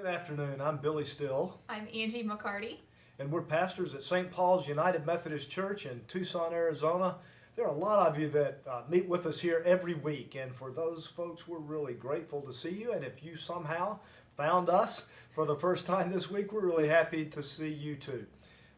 Good afternoon. I'm Billy Still, I'm Angie McCarty. and we're pastors at St. Paul's United Methodist Church in Tucson, Arizona. There are a lot of you that meet with us here every week, and for those folks, we're really grateful to see you. And if you somehow found us for the first time this week, we're really happy to see you too.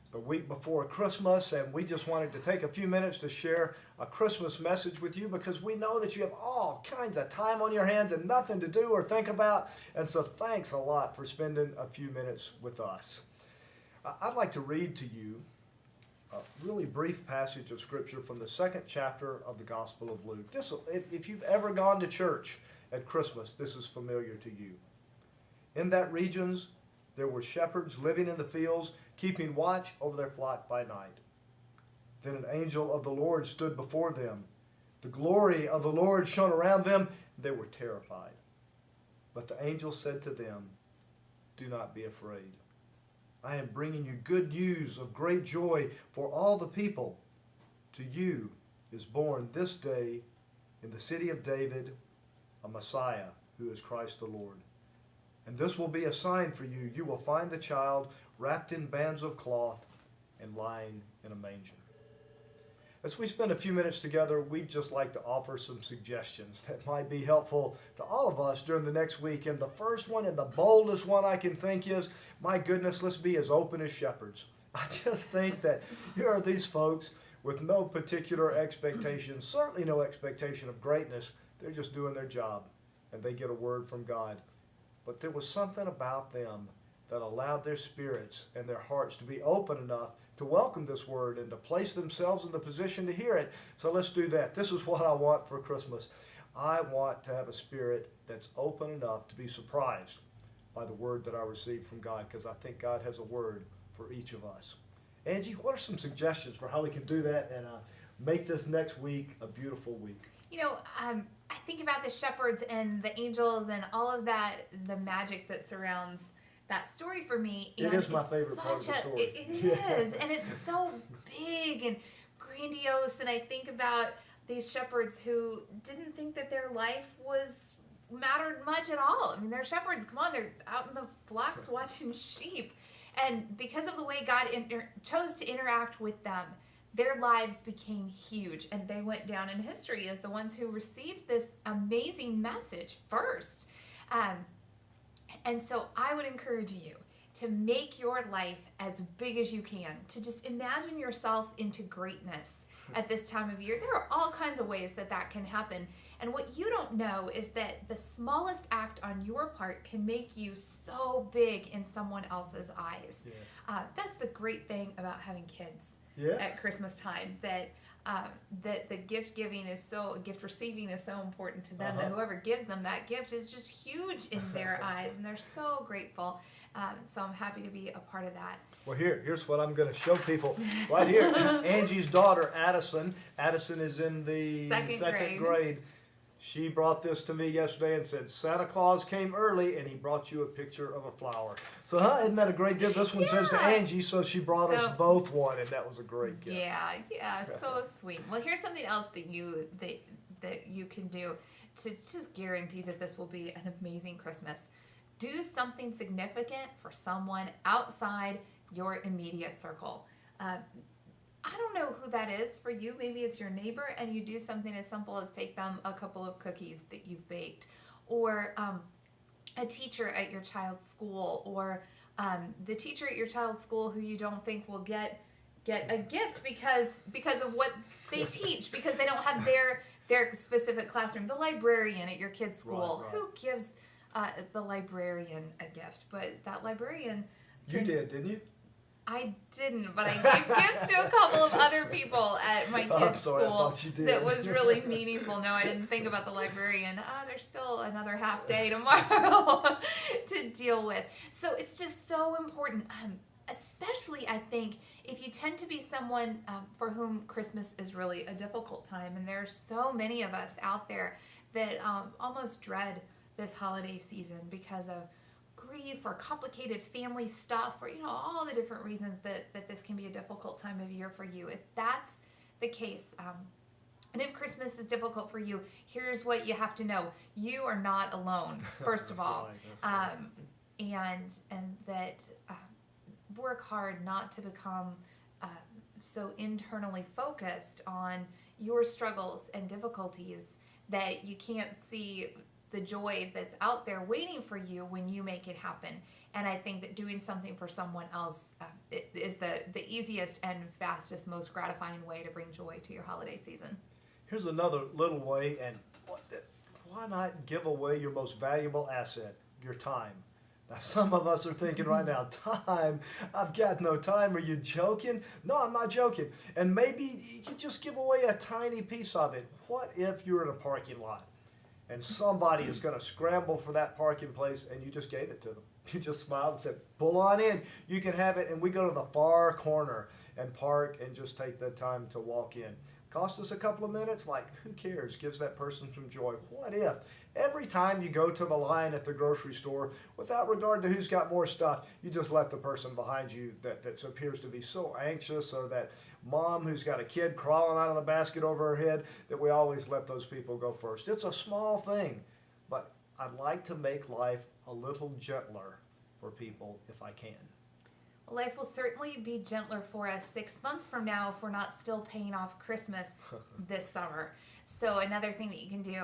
It's the week before Christmas, and we just wanted to take a few minutes to share a Christmas message with you because we know that you have all kinds of time on your hands and nothing to do or think about. And so thanks a lot for spending a few minutes with us. I'd like to read to you a really brief passage of Scripture from the second chapter of the Gospel of Luke. If you've ever gone to church at Christmas, this is familiar to you. In that regions, there were shepherds living in the fields, keeping watch over their flock by night. Then an angel of the Lord stood before them. The glory of the Lord shone around them. They were terrified. But the angel said to them, "Do not be afraid. I am bringing you good news of great joy for all the people. To you is born this day in the city of David a Messiah who is Christ the Lord. And this will be a sign for you. You will find the child wrapped in bands of cloth and lying in a manger." As we spend a few minutes together, we'd just like to offer some suggestions that might be helpful to all of us during the next week. And the first one and the boldest one I can think is, my goodness, let's be as open as shepherds. I just think that here are these folks with no particular expectation, certainly no expectation of greatness. They're just doing their job, and they get a word from God. But there was something about them that allowed their spirits and their hearts to be open enough to welcome this word and to place themselves in the position to hear it. So let's do that. This is what I want for Christmas. I want to have a spirit that's open enough to be surprised by the word that I received from God, because I think God has a word for each of us. Angie, what are some suggestions for how we can do that and make this next week a beautiful week? I think about the shepherds and the angels and all of that, the magic that surrounds that story for me. It is my favorite part of the story. It is, and it's so big and grandiose. And I think about these shepherds who didn't think that their life mattered much at all. I mean, they're shepherds. Come on, they're out in the flocks watching sheep. And because of the way God chose to interact with them, their lives became huge, and they went down in history as the ones who received this amazing message first. And so I would encourage you to make your life as big as you can, to just imagine yourself into greatness at this time of year. There are all kinds of ways that that can happen. And what you don't know is that the smallest act on your part can make you so big in someone else's eyes. Yes. That's the great thing about having kids. Yes. At Christmas time, that the gift receiving is so important to them, that whoever gives them that gift is just huge in their eyes, and they're so grateful. So I'm happy to be a part of that. Well, here's what I'm going to show people right here. Angie's daughter, Addison. Addison is in the second grade. She brought this to me yesterday and said, "Santa Claus came early and he brought you a picture of a flower." So isn't that a great gift? This one says to Angie, so she brought us both one, and that was a great gift. Yeah, so sweet. Well, here's something else that you can do to just guarantee that this will be an amazing Christmas. Do something significant for someone outside your immediate circle. I don't know who that is for you. Maybe it's your neighbor, and you do something as simple as take them a couple of cookies that you've baked, or a teacher at your child's school, or the teacher at your child's school who you don't think will get a gift because of what they teach, because they don't have their specific classroom. The librarian at your kid's school. Right. Who gives the librarian a gift? But that librarian You did, didn't you? I didn't, but I gave gifts to a couple of other people at my kids' school that was really meaningful. No, I didn't think about the librarian. There's still another half day tomorrow to deal with. So it's just so important, especially I think if you tend to be someone for whom Christmas is really a difficult time. And there are so many of us out there that almost dread this holiday season because of grief or complicated family stuff, or all the different reasons that this can be a difficult time of year for you. If that's the case, and if Christmas is difficult for you, here's what you have to know: you are not alone. First of all, and that work hard not to become so internally focused on your struggles and difficulties that you can't see the joy that's out there waiting for you when you make it happen. And I think that doing something for someone else is the easiest and fastest, most gratifying way to bring joy to your holiday season. Here's another little way, and why not give away your most valuable asset, your time? Now, some of us are thinking right now, time? I've got no time. Are you joking? No, I'm not joking. And maybe you could just give away a tiny piece of it. What if you're in a parking lot and somebody is going to scramble for that parking place and you just gave it to them? You just smiled and said, pull on in. You can have it. And we go to the far corner and park and just take the time to walk in. Cost us a couple of minutes? Like, who cares? Gives that person some joy. What if every time you go to the line at the grocery store, without regard to who's got more stuff, you just let the person behind you that appears to be so anxious, or that mom who's got a kid crawling out of the basket over her head, that we always let those people go first. It's a small thing, but I'd like to make life a little gentler for people if I can. Life will certainly be gentler for us 6 months from now if we're not still paying off Christmas this summer. So another thing that you can do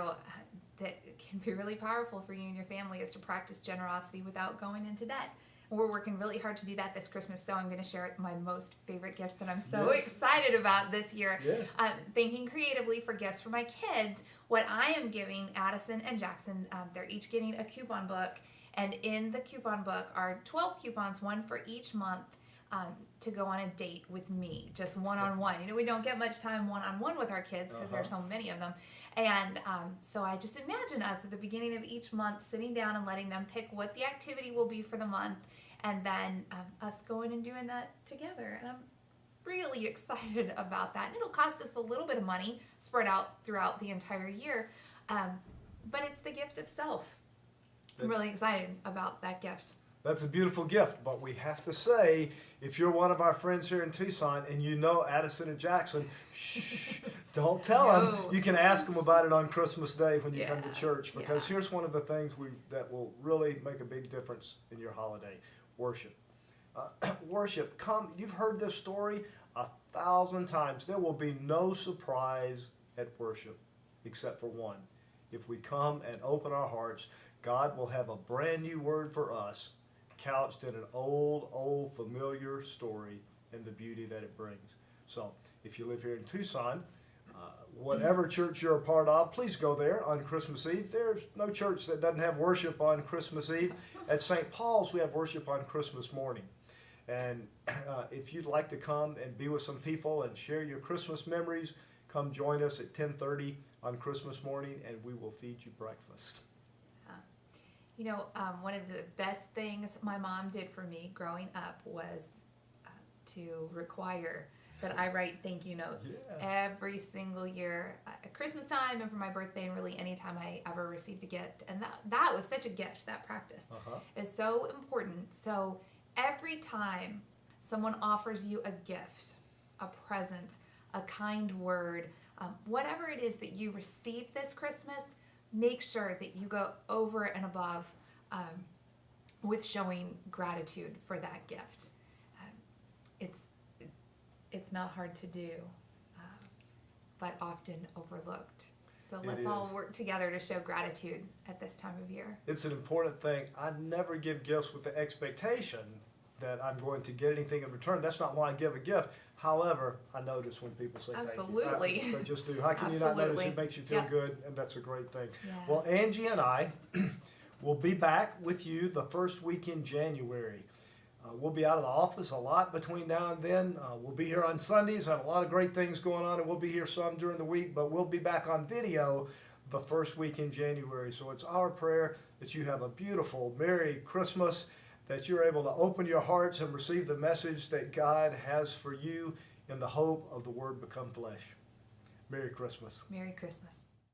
that can be really powerful for you and your family is to practice generosity without going into debt. We're working really hard to do that this Christmas, so I'm going to share my most favorite gift that I'm so excited about this year. Yes. Thinking creatively for gifts for my kids. What I am giving Addison and Jackson, they're each getting a coupon book. And in the coupon book are 12 coupons, one for each month, to go on a date with me, just one-on-one. You know, we don't get much time one-on-one with our kids because there are so many of them. And so I just imagine us at the beginning of each month sitting down and letting them pick what the activity will be for the month, and then us going and doing that together. And I'm really excited about that. And it'll cost us a little bit of money spread out throughout the entire year, but it's the gift of self. I'm really excited about that gift. That's a beautiful gift, but we have to say, if you're one of our friends here in Tucson and you know Addison and Jackson, shh, don't tell them. You can ask them about it on Christmas Day when you come to church, because here's one of the things that will really make a big difference in your holiday: worship. Worship. Come. You've heard this story 1,000 times. There will be no surprise at worship except for one. If we come and open our hearts, God will have a brand new word for us, couched in an old, familiar story and the beauty that it brings. So if you live here in Tucson, whatever church you're a part of, please go there on Christmas Eve. There's no church that doesn't have worship on Christmas Eve. At St. Paul's, we have worship on Christmas morning. And if you'd like to come and be with some people and share your Christmas memories, come join us at 10:30 on Christmas morning, and we will feed you breakfast. You know, one of the best things my mom did for me growing up was to require that I write thank you notes every single year at Christmas time and for my birthday, and really anytime I ever received a gift. And that was such a gift. That practice is so important. So every time someone offers you a gift, a present, a kind word, whatever it is that you received this Christmas, make sure that you go over and above with showing gratitude for that gift. It's not hard to do, but often overlooked. So let's all work together to show gratitude at this time of year. It's an important thing. I never give gifts with the expectation that I'm going to get anything in return. That's not why I give a gift. However, I notice when people say absolutely. Thank you. They just do. How can you not notice? It makes you feel good, and that's a great thing. Well, Angie and I will be back with you the first week in January. We'll be out of the office a lot between now and then. We'll be here on Sundays. Have a lot of great things going on, and we'll be here some during the week, but we'll be back on video the first week in January. So it's our prayer that you have a beautiful, Merry Christmas, that you're able to open your hearts and receive the message that God has for you in the hope of the Word become flesh. Merry Christmas. Merry Christmas.